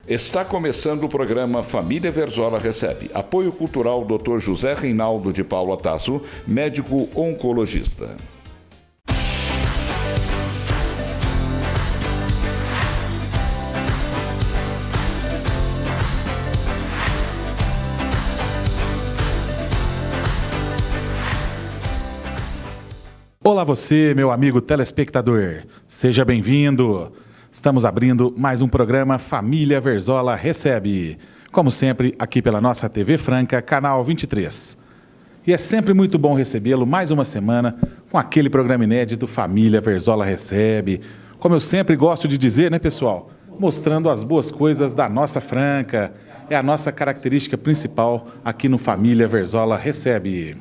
Está começando o programa Família Verzola Recebe. Apoio cultural Dr. José Reinaldo de Paula Tasso, médico oncologista. Olá você, meu amigo telespectador. Seja bem-vindo. Estamos abrindo mais um programa Família Verzola Recebe. Como sempre, aqui pela nossa TV Franca, canal 23. E é sempre muito bom recebê-lo mais uma semana com aquele programa inédito Família Verzola Recebe. Como eu sempre gosto de dizer, né, pessoal? Mostrando as boas coisas da nossa Franca. É a nossa característica principal aqui no Família Verzola Recebe.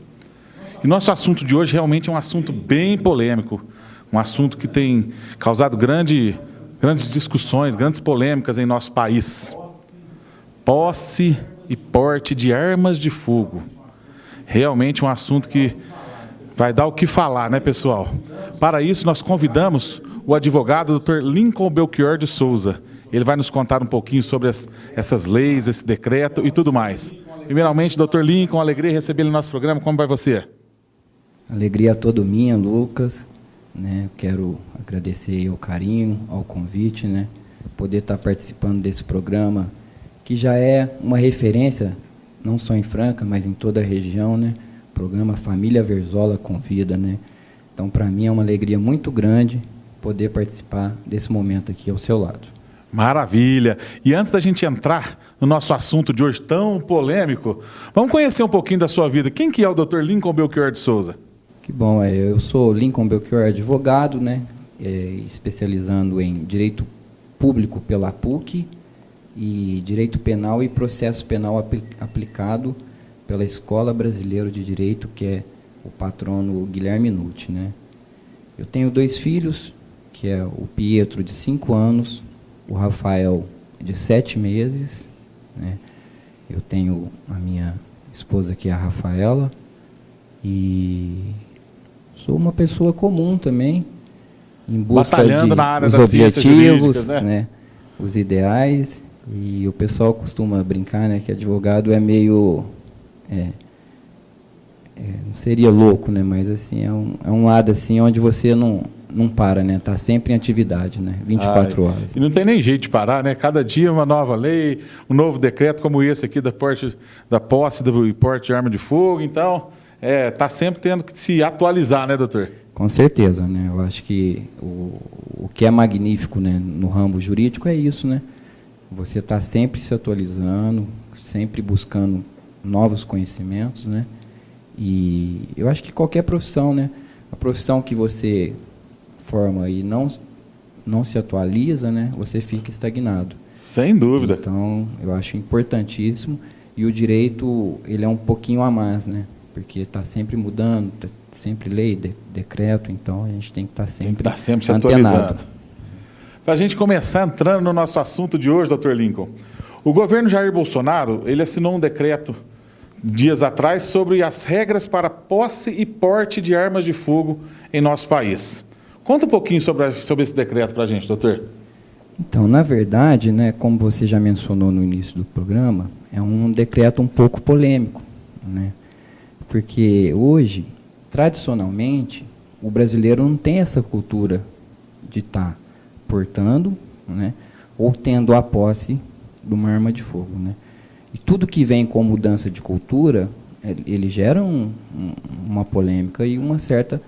E nosso assunto de hoje realmente é um assunto bem polêmico. Um assunto que tem causado grandes discussões, grandes polêmicas em nosso país. Posse e porte de armas de fogo. Realmente um assunto que vai dar o que falar, né, pessoal? Para isso, nós convidamos o advogado Dr. Lincoln Belchior de Souza. Ele vai nos contar um pouquinho sobre essas leis, esse decreto e tudo mais. Primeiramente, Dr. Lincoln, alegria receber ele no nosso programa. Como vai você? Alegria toda minha, Lucas. Né, quero agradecer ao carinho, ao convite, né, poder estar participando desse programa, que já é uma referência, não só em Franca, mas em toda a região, né, programa Família Verzola Convida, né. Então, para mim, é uma alegria muito grande poder participar desse momento aqui ao seu lado. Maravilha! E antes da gente entrar no nosso assunto de hoje tão polêmico, vamos conhecer um pouquinho da sua vida. Quem que é o Dr. Lincoln Belchior de Souza? Que bom, eu sou Lincoln Belchior, advogado, né, especializando em Direito Público pela PUC e Direito Penal e Processo Penal aplicado pela Escola Brasileira de Direito, que é o patrono Guilherme Nutti, né. Eu tenho 2 filhos, que é o Pietro, de 5 anos, o Rafael, de 7 meses, né. Eu tenho a minha esposa, que é a Rafaela, e sou uma pessoa comum também, em busca batalhando na área dos das ciências objetivos, jurídicas, né, os ideais, e o pessoal costuma brincar, né, que advogado é meio, não seria louco, né, mas assim, é um lado assim, onde você não para, né, está sempre em atividade, né, 24 horas. E não tem nem jeito de parar, né? Cada dia uma nova lei, um novo decreto como esse aqui da posse do porte de arma de fogo, então... está sempre tendo que se atualizar, né, doutor? Com certeza, né? Eu acho que o que é magnífico, né, no ramo jurídico é isso, né? Você está sempre se atualizando, sempre buscando novos conhecimentos, né? E eu acho que qualquer profissão, né? A profissão que você forma e não se atualiza, né? Você fica estagnado. Sem dúvida. Então, eu acho importantíssimo. E o direito, ele é um pouquinho a mais, né? Porque está sempre mudando, tá sempre lei, decreto, então a gente tem que estar sempre se atualizando. Para a gente começar entrando no nosso assunto de hoje, doutor Lincoln, o governo Jair Bolsonaro, ele assinou um decreto dias atrás sobre as regras para posse e porte de armas de fogo em nosso país. Conta um pouquinho sobre esse decreto para a gente, doutor. Então, na verdade, né, como você já mencionou no início do programa, é um decreto um pouco polêmico, né? Porque hoje, tradicionalmente, o brasileiro não tem essa cultura de estar portando, né, ou tendo a posse de uma arma de fogo, né. E tudo que vem com mudança de cultura, ele gera uma polêmica e uma certa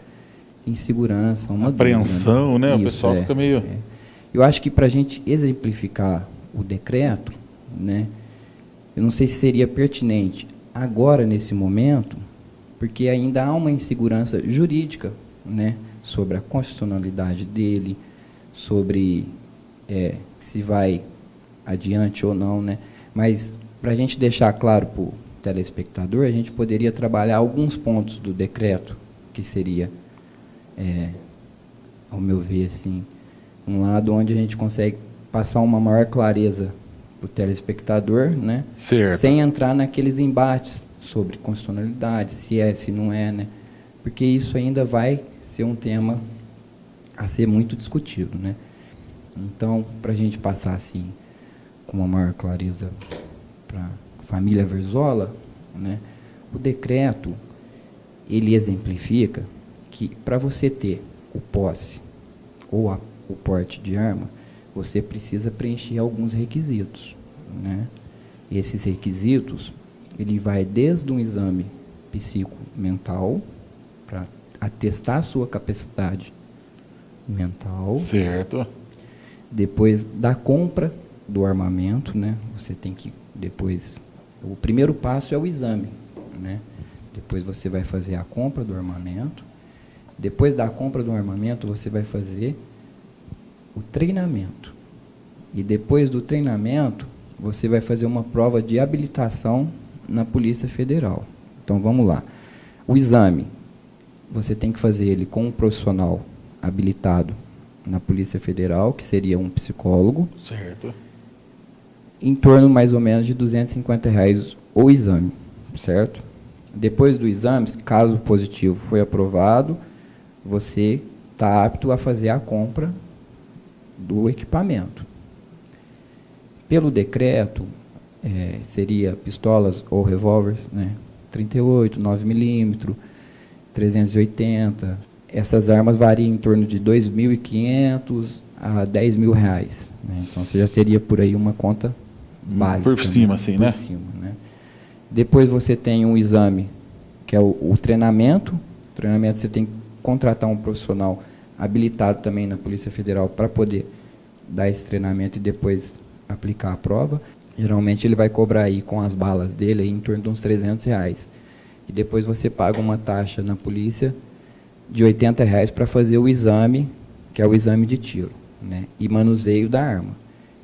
insegurança, uma apreensão, dúvida, né? O pessoal fica meio... Eu acho que para a gente exemplificar o decreto, né, eu não sei se seria pertinente agora, nesse momento, porque ainda há uma insegurança jurídica, né, sobre a constitucionalidade dele, sobre se vai adiante ou não, né? Mas, para a gente deixar claro para o telespectador, a gente poderia trabalhar alguns pontos do decreto, que seria, ao meu ver, assim, um lado onde a gente consegue passar uma maior clareza para o telespectador, né? Certo. Sem entrar naqueles embates sobre constitucionalidade, se é, se não é, né? Porque isso ainda vai ser um tema a ser muito discutido, né? Então, para a gente passar assim com uma maior clareza para a família Verzola, né? O decreto, ele exemplifica que para você ter o posse ou o porte de arma, você precisa preencher alguns requisitos, né? Esses requisitos, ele vai desde um exame psicomental, para atestar a sua capacidade mental. Certo. Depois da compra do armamento, né? Você tem que depois... O primeiro passo é o exame, né? Depois você vai fazer a compra do armamento. Depois da compra do armamento, você vai fazer o treinamento. E depois do treinamento, você vai fazer uma prova de habilitação na Polícia Federal. Então, vamos lá. O exame, você tem que fazer ele com um profissional habilitado na Polícia Federal, que seria um psicólogo. Certo. Em torno, mais ou menos, de R$250 o exame, certo? Depois do exame, caso positivo foi aprovado, você está apto a fazer a compra do equipamento. Pelo decreto, seria pistolas ou revólveres, né? 38, 9mm, 380. Essas armas variam em torno de R$2.500 a R$10.000. Né? Então, você já teria por aí uma conta básica. Por cima, né? Assim, né? Por cima, né? Depois você tem um exame, que é o treinamento. O treinamento você tem que contratar um profissional habilitado também na Polícia Federal para poder dar esse treinamento e depois aplicar a prova. Geralmente ele vai cobrar aí com as balas dele aí em torno de uns R$300. E depois você paga uma taxa na polícia de R$80 para fazer o exame, que é o exame de tiro, né? E manuseio da arma.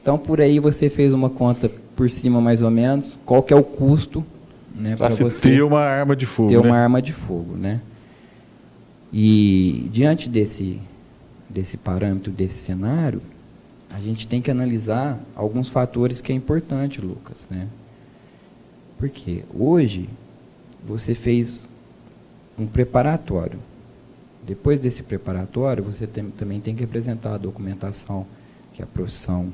Então, por aí você fez uma conta por cima, mais ou menos, qual que é o custo, né, para você ter uma arma de fogo. Ter uma arma de fogo, né? E diante desse parâmetro, desse cenário, a gente tem que analisar alguns fatores que é importante, Lucas, né? Porque hoje você fez um preparatório. Depois desse preparatório, você também tem que apresentar a documentação, que é a profissão...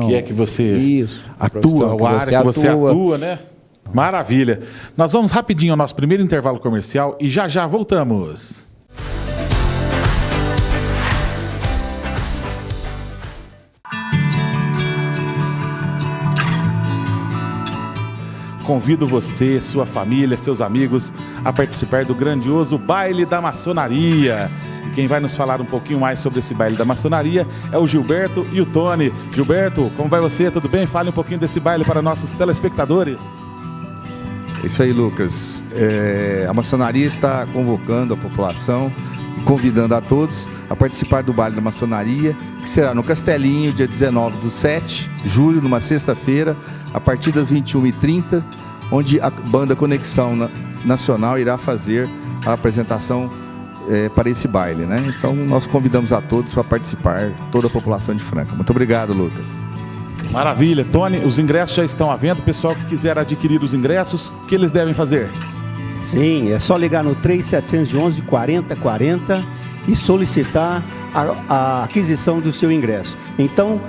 que é que você atua, que a área que você atua, né? Maravilha. Nós vamos rapidinho ao nosso primeiro intervalo comercial e já voltamos. Convido você, sua família, seus amigos a participar do grandioso Baile da Maçonaria. E quem vai nos falar um pouquinho mais sobre esse Baile da Maçonaria é o Gilberto e o Tony. Gilberto, como vai você? Tudo bem? Fale um pouquinho desse baile para nossos telespectadores. É isso aí, Lucas. A maçonaria está convocando a população e convidando a todos a participar do Baile da Maçonaria, que será no Castelinho, dia 19/7 de julho, numa sexta-feira, a partir das 21h30, onde a banda Conexão Nacional irá fazer a apresentação para esse baile, né? Então, nós convidamos a todos para participar, toda a população de Franca. Muito obrigado, Lucas. Maravilha. Tony, os ingressos já estão à venda. O pessoal que quiser adquirir os ingressos, o que eles devem fazer? Sim, é só ligar no 3711-4040 e solicitar a aquisição do seu ingresso. Então,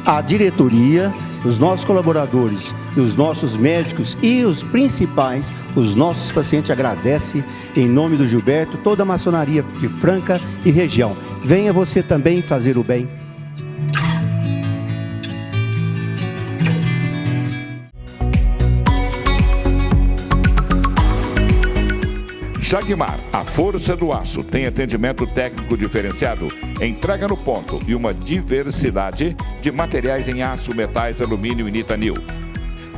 a diretoria, os nossos colaboradores, e os nossos médicos e os principais, os nossos pacientes agradecem, em nome do Gilberto, toda a maçonaria de Franca e região. Venha você também fazer o bem. Jagmar, a força do aço, tem atendimento técnico diferenciado, entrega no ponto e uma diversidade de materiais em aço, metais, alumínio e nitanil.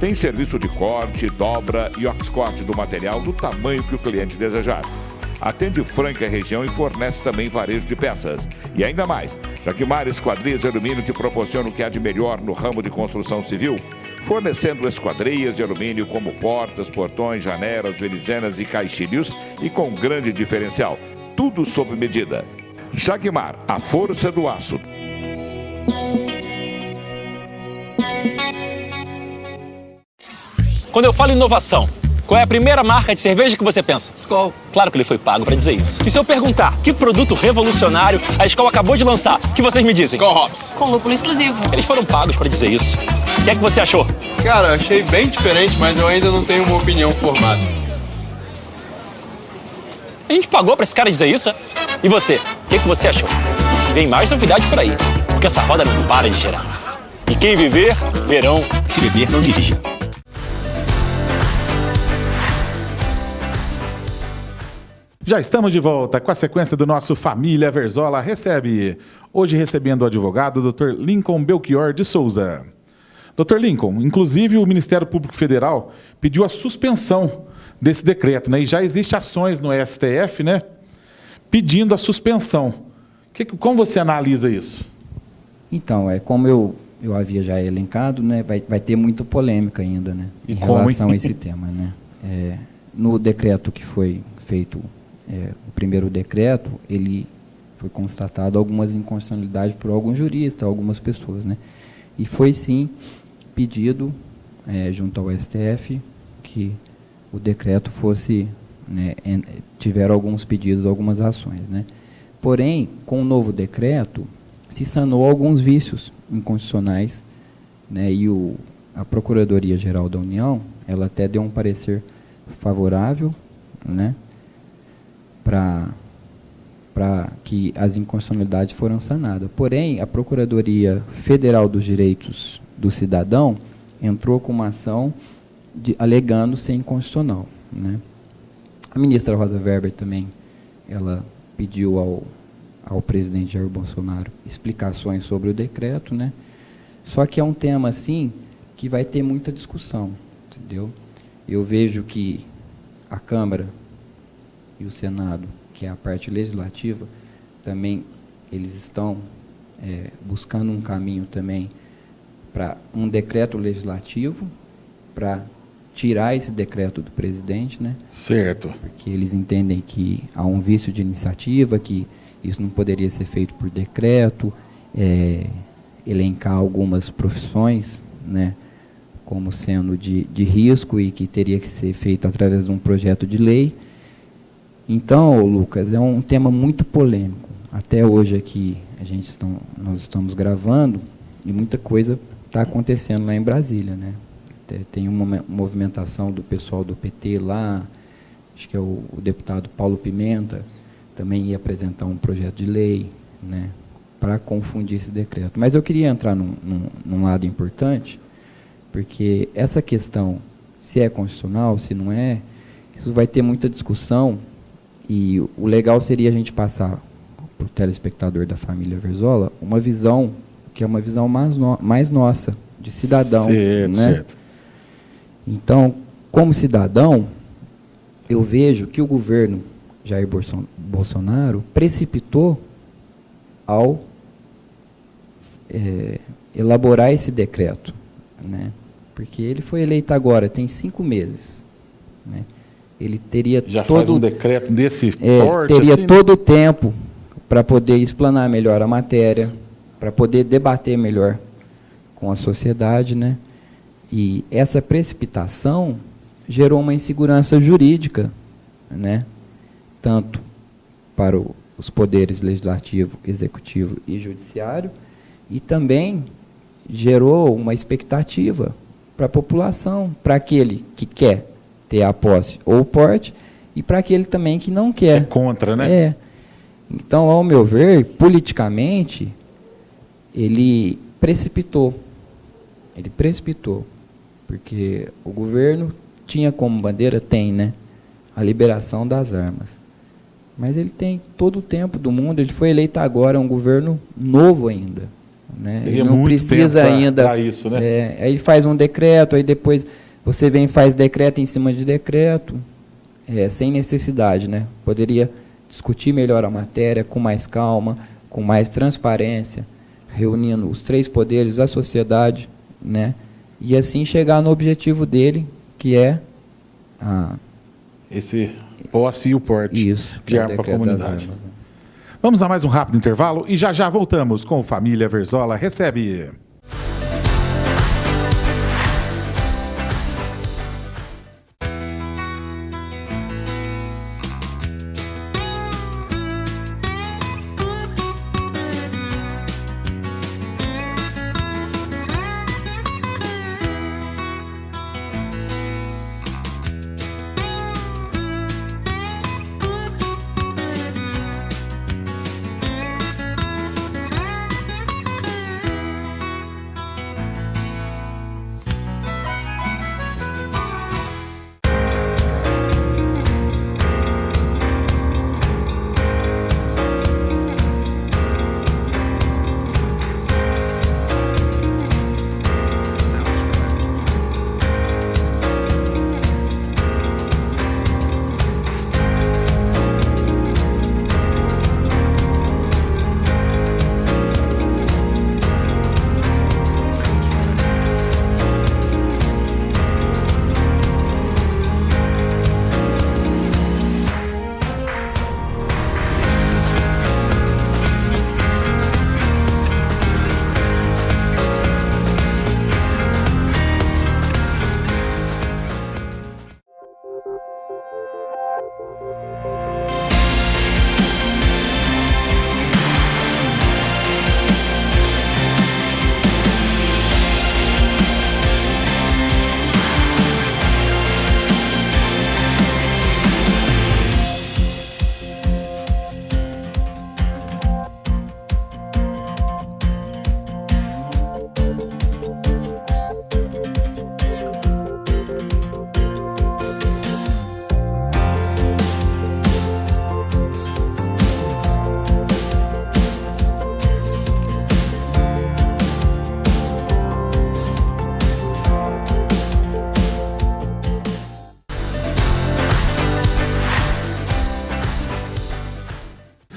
Tem serviço de corte, dobra e oxcorte do material do tamanho que o cliente desejar. Atende Franca e região e fornece também varejo de peças. E ainda mais, Jagmar Esquadrias de Alumínio te proporciona o que há de melhor no ramo de construção civil, fornecendo esquadrias de alumínio como portas, portões, janelas, venezianas e caixilhos e com grande diferencial. Tudo sob medida. Jagmar, a força do aço. Quando eu falo inovação, Qual é a primeira marca de cerveja que você pensa? Skol. Claro que ele foi pago pra dizer isso. E se eu perguntar que produto revolucionário a Skol acabou de lançar, o que vocês me dizem? Skol Hops. Com lúpulo exclusivo. Eles foram pagos pra dizer isso. O que é que você achou? Cara, eu achei bem diferente, mas eu ainda não tenho uma opinião formada. A gente pagou pra esse cara dizer isso? E você? O que você achou? Vem mais novidade por aí, porque essa roda não para de girar. E quem viver, verão. Se beber, não dirija. Já estamos de volta com a sequência do nosso Família Verzola Recebe. Hoje recebendo o advogado Dr. Lincoln Belchior de Souza. Dr. Lincoln, inclusive o Ministério Público Federal pediu a suspensão desse decreto, né? E já existem ações no STF, né? Pedindo a suspensão. Como você analisa isso? Então, como eu havia já elencado, né? Vai ter muita polêmica ainda, né? E em como, relação hein? a esse tema, né? No decreto que foi feito, o primeiro decreto, ele foi constatado algumas inconstitucionalidades por alguns juristas, algumas pessoas, né? E foi sim pedido junto ao STF que o decreto fosse, né, tiveram alguns pedidos, algumas ações, né? Porém, com o novo decreto, se sanou alguns vícios inconstitucionais, né? E a Procuradoria-Geral da União, ela até deu um parecer favorável, né? Para que as inconstitucionalidades foram sanadas. Porém, a Procuradoria Federal dos Direitos do Cidadão entrou com uma ação alegando ser inconstitucional, né? A ministra Rosa Weber também, ela pediu ao presidente Jair Bolsonaro explicações sobre o decreto, né? Só que é um tema assim que vai ter muita discussão, entendeu? Eu vejo que a Câmara e o Senado, que é a parte legislativa, também eles estão buscando um caminho também para um decreto legislativo para tirar esse decreto do presidente, né? Certo. Porque eles entendem que há um vício de iniciativa, que isso não poderia ser feito por decreto, elencar algumas profissões, né, como sendo de risco e que teria que ser feito através de um projeto de lei. Então, Lucas, é um tema muito polêmico. Até hoje aqui nós estamos gravando e muita coisa está acontecendo lá em Brasília, né? Tem uma movimentação do pessoal do PT lá, acho que é o deputado Paulo Pimenta, também ia apresentar um projeto de lei, né, para confundir esse decreto. Mas eu queria entrar num lado importante, porque essa questão, se é constitucional, se não é, isso vai ter muita discussão, e o legal seria a gente passar para o telespectador da família Verzola uma visão, que é uma visão mais nossa, de cidadão. Certo, né? certo. Então, como cidadão, eu vejo que o governo Jair Bolsonaro precipitou ao elaborar esse decreto, né? Porque ele foi eleito agora, tem 5 meses, né? Ele teria Já faz um decreto desse porte, teria assim, todo o tempo para poder explanar melhor a matéria, para poder debater melhor com a sociedade, né? E essa precipitação gerou uma insegurança jurídica, né? Tanto para os poderes legislativo, executivo e judiciário, e também gerou uma expectativa para a população, para aquele que quer ter a posse ou o porte, e para aquele também que não quer. É contra, né? Então, ao meu ver, politicamente, ele precipitou. Ele precipitou. Porque o governo tinha como bandeira, né, a liberação das armas. Mas ele tem todo o tempo do mundo, ele foi eleito agora, é um governo novo ainda. Né? Ele não precisa ainda. Pra isso, né? Aí faz um decreto, aí depois você vem e faz decreto em cima de decreto, sem necessidade, né? Poderia discutir melhor a matéria, com mais calma, com mais transparência, reunindo os 3 poderes, a sociedade, né? E assim chegar no objetivo dele, que é esse posse e o porte de arma para a comunidade. Armas, né? Vamos a mais um rápido intervalo e já voltamos com Família Verzola Recebe.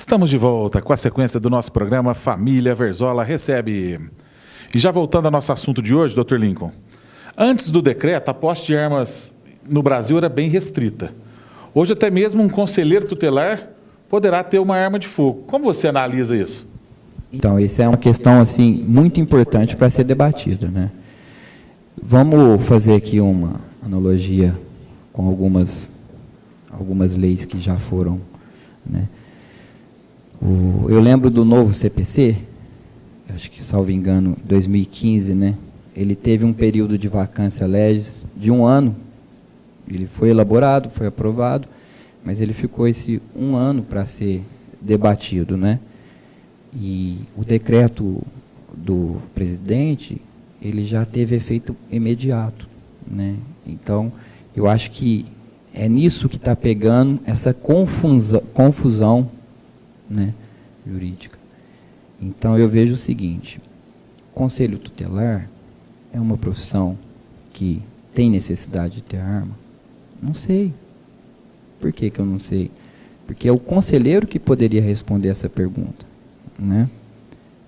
Estamos de volta com a sequência do nosso programa Família Verzola Recebe. E já voltando ao nosso assunto de hoje, Dr. Lincoln, antes do decreto, a posse de armas no Brasil era bem restrita. Hoje até mesmo um conselheiro tutelar poderá ter uma arma de fogo. Como você analisa isso? Então, essa é uma questão assim muito importante para ser debatida, né? Vamos fazer aqui uma analogia com algumas leis que já foram, né? Eu lembro do novo CPC, acho que, salvo engano, 2015, né? Ele teve um período de vacância legis de 1 ano. Ele foi elaborado, foi aprovado, mas ele ficou esse 1 ano para ser debatido, né? E o decreto do presidente, ele já teve efeito imediato, né? Então, eu acho que é nisso que está pegando essa confusão, né, jurídica. Então, eu vejo o seguinte: conselho tutelar é uma profissão que tem necessidade de ter arma? Não sei. Por que eu não sei? Porque é o conselheiro que poderia responder essa pergunta, né?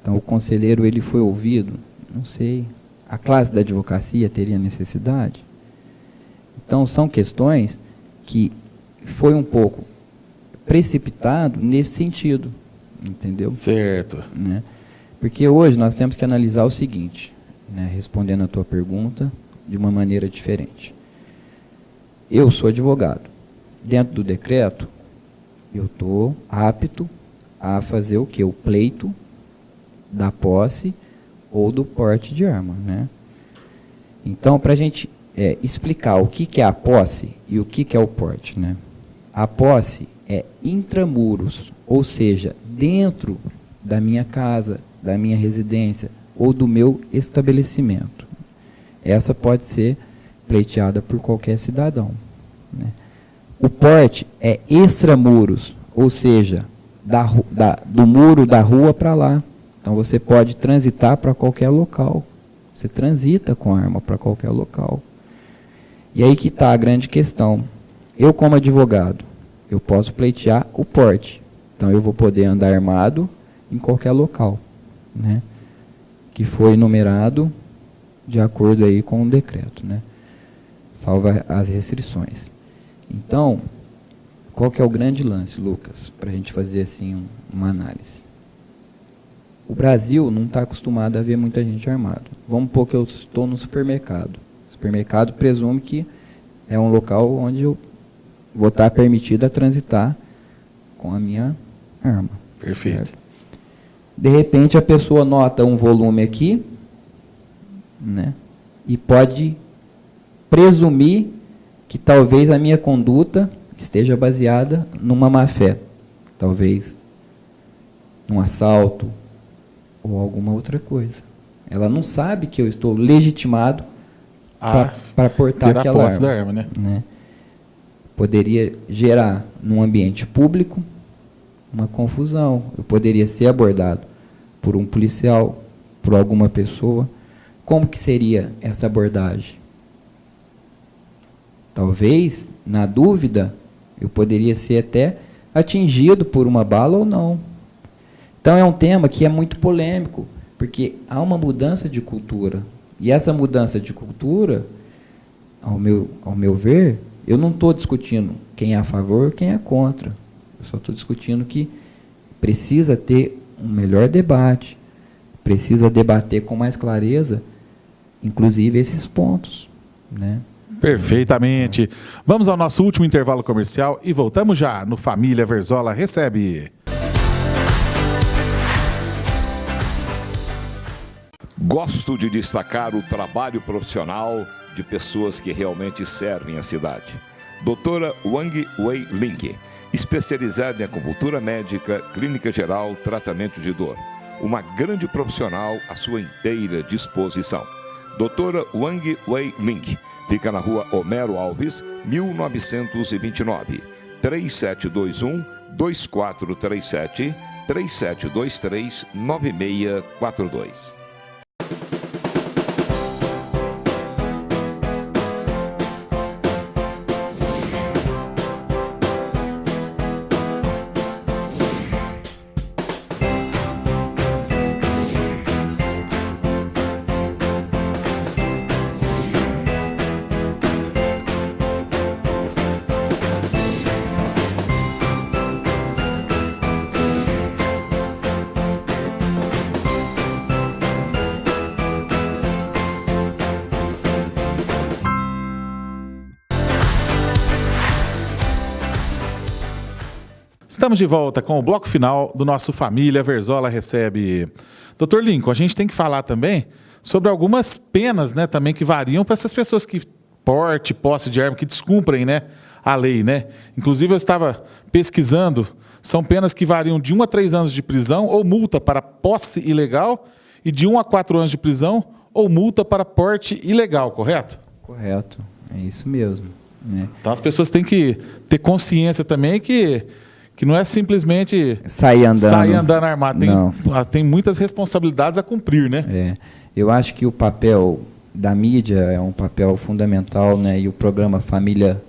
Então, o conselheiro, ele foi ouvido? Não sei. A classe da advocacia teria necessidade? Então, são questões que foi um pouco precipitado nesse sentido, entendeu? Certo. Né? Porque hoje nós temos que analisar o seguinte, né, respondendo a tua pergunta de uma maneira diferente. Eu sou advogado. Dentro do decreto, eu estou apto a fazer o quê? O pleito da posse ou do porte de arma, né? Então, para a gente explicar o que é a posse e o que é o porte, né? A posse é intramuros, ou seja, dentro da minha casa, da minha residência ou do meu estabelecimento. Essa pode ser pleiteada por qualquer cidadão, né? O porte é extramuros, ou seja, do muro da rua para lá. Então, você pode transitar para qualquer local. Você transita com a arma para qualquer local. E aí que está a grande questão. Eu, como advogado, eu posso pleitear o porte. Então, eu vou poder andar armado em qualquer local, né? Que foi enumerado de acordo aí com o decreto, né? Salva as restrições. Então, qual que é o grande lance, Lucas, para a gente fazer assim uma análise? O Brasil não está acostumado a ver muita gente armada. Vamos supor que eu estou no supermercado. O supermercado presume que é um local onde eu vou estar permitido a transitar com a minha arma. Perfeito. Certo? De repente, a pessoa nota um volume aqui, né, e pode presumir que talvez a minha conduta esteja baseada numa má-fé. Talvez num assalto ou alguma outra coisa. Ela não sabe que eu estou legitimado para portar aquela posse arma, da arma, né? Poderia gerar, num ambiente público, uma confusão. Eu poderia ser abordado por um policial, por alguma pessoa. Como que seria essa abordagem? Talvez, na dúvida, eu poderia ser até atingido por uma bala ou não. Então, é um tema que é muito polêmico, porque há uma mudança de cultura. E essa mudança de cultura, ao meu ver, eu não estou discutindo quem é a favor ou quem é contra. Eu só estou discutindo que precisa ter um melhor debate, precisa debater com mais clareza, inclusive esses pontos, né? Perfeitamente. Vamos ao nosso último intervalo comercial e voltamos já no Família Verzola Recebe. Gosto de destacar o trabalho profissional de pessoas que realmente servem a cidade. Doutora Wang Wei Ling, especializada em acupuntura médica, clínica geral, tratamento de dor. Uma grande profissional à sua inteira disposição. Doutora Wang Wei Ling, fica na rua Homero Alves, 1929. 3721-2437, 3723-9642. Estamos de volta com o bloco final do nosso Família Verzola Recebe. Dr. Lincoln, a gente tem que falar também sobre algumas penas, né, também que variam para essas pessoas que posse de arma, que descumprem, né, a lei, né? Inclusive eu estava pesquisando, são penas que variam de 1 a 3 anos de prisão ou multa para posse ilegal e de 1 a 4 anos de prisão ou multa para porte ilegal, correto? Correto, é isso mesmo. Né? Então as pessoas têm que ter consciência também que não é simplesmente sair andando armado. Tem muitas responsabilidades a cumprir, né? Eu acho que o papel da mídia é um papel fundamental, né? E o programa Família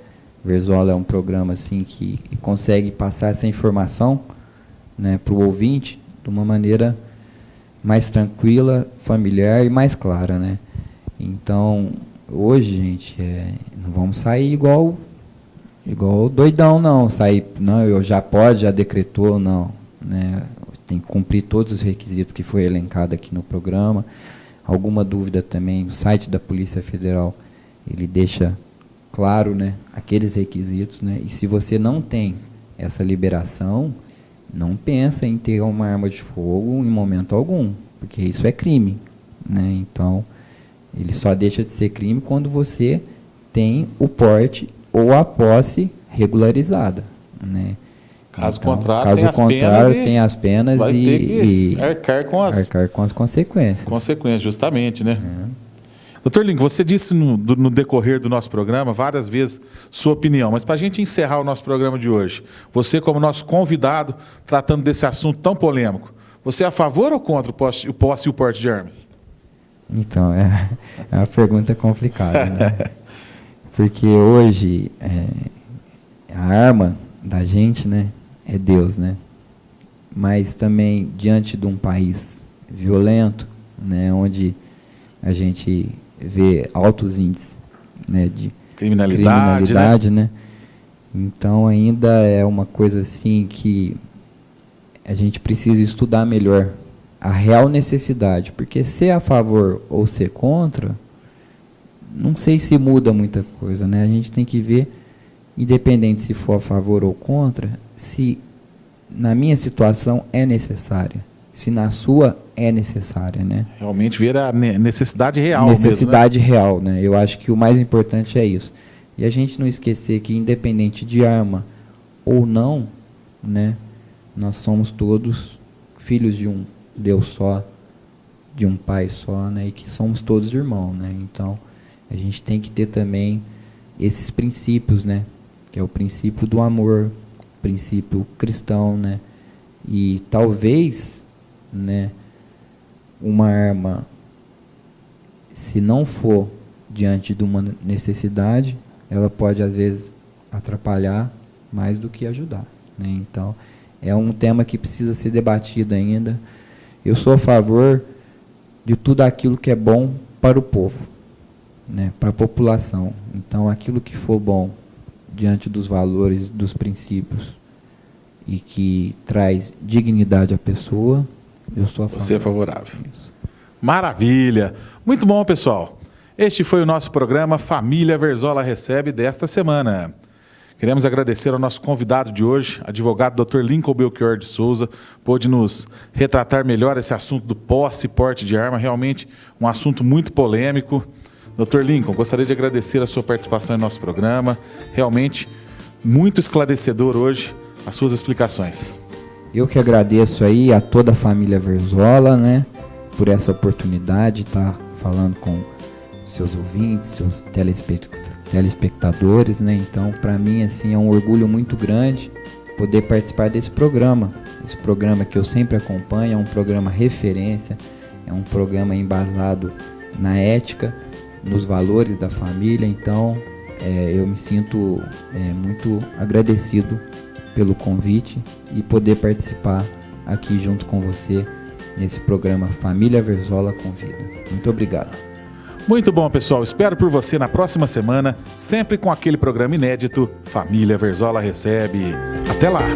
Verzola é um programa assim que consegue passar essa informação, né, para o ouvinte de uma maneira mais tranquila, familiar e mais clara, né? Então, hoje, gente, não vamos sair igual doidão, não. Já decretou, não. Né? Tem que cumprir todos os requisitos que foi elencado aqui no programa. Alguma dúvida também, o site da Polícia Federal, ele deixa claro, né, aqueles requisitos, né? E se você não tem essa liberação, não pensa em ter uma arma de fogo em momento algum, porque isso é crime, né? Então, ele só deixa de ser crime quando você tem o porte ou a posse regularizada, né? Caso então, contrário, tem as penas vai ter que arcar com as consequências. Consequências, justamente, né? Doutor Lincoln, você disse no decorrer do nosso programa várias vezes sua opinião, mas para a gente encerrar o nosso programa de hoje, você como nosso convidado, tratando desse assunto tão polêmico, você é a favor ou contra o posse e o porte de armas? Então, é uma pergunta complicada, né? Porque hoje a arma da gente, né, é Deus, né? Mas também diante de um país violento, né, onde a gente vê altos índices, né, de criminalidade, né? Então ainda é uma coisa assim que a gente precisa estudar melhor a real necessidade, porque ser a favor ou ser contra, não sei se muda muita coisa, né? A gente tem que ver, independente se for a favor ou contra, se na minha situação é necessária, se na sua é necessária, né? Realmente ver a necessidade real necessidade mesmo, né? real, né? Eu acho que o mais importante é isso. E a gente não esquecer que, independente de arma ou não, né, nós somos todos filhos de um Deus só, de um Pai só, né, e que somos todos irmãos, né? Então, a gente tem que ter também esses princípios, né, que é o princípio do amor, o princípio cristão, né? E talvez, né, uma arma, se não for diante de uma necessidade, ela pode às vezes atrapalhar mais do que ajudar, né? Então, é um tema que precisa ser debatido ainda. Eu sou a favor de tudo aquilo que é bom para o povo, né, para a população. Então, aquilo que for bom diante dos valores, dos princípios e que traz dignidade à pessoa, eu sou a favor. Você é favorável. Isso. Maravilha! Muito bom, pessoal. Este foi o nosso programa Família Verzola Recebe desta semana. Queremos agradecer ao nosso convidado de hoje, advogado Dr. Lincoln Belchior de Souza, pôde nos retratar melhor esse assunto do posse e porte de arma, realmente um assunto muito polêmico. Dr. Lincoln, gostaria de agradecer a sua participação em nosso programa, realmente muito esclarecedor hoje as suas explicações. Eu que agradeço aí a toda a família Verzola, né, por essa oportunidade de estar falando com seus ouvintes, seus telespectadores, né? Então, para mim, assim, é um orgulho muito grande poder participar desse programa. Esse programa que eu sempre acompanho é um programa referência, é um programa embasado na ética, nos valores da família. Então, eu me sinto muito agradecido pelo convite e poder participar aqui junto com você nesse programa Família Verzola Convida. Muito obrigado. Muito bom, pessoal. Espero por você na próxima semana, sempre com aquele programa inédito Família Verzola Recebe. Até lá!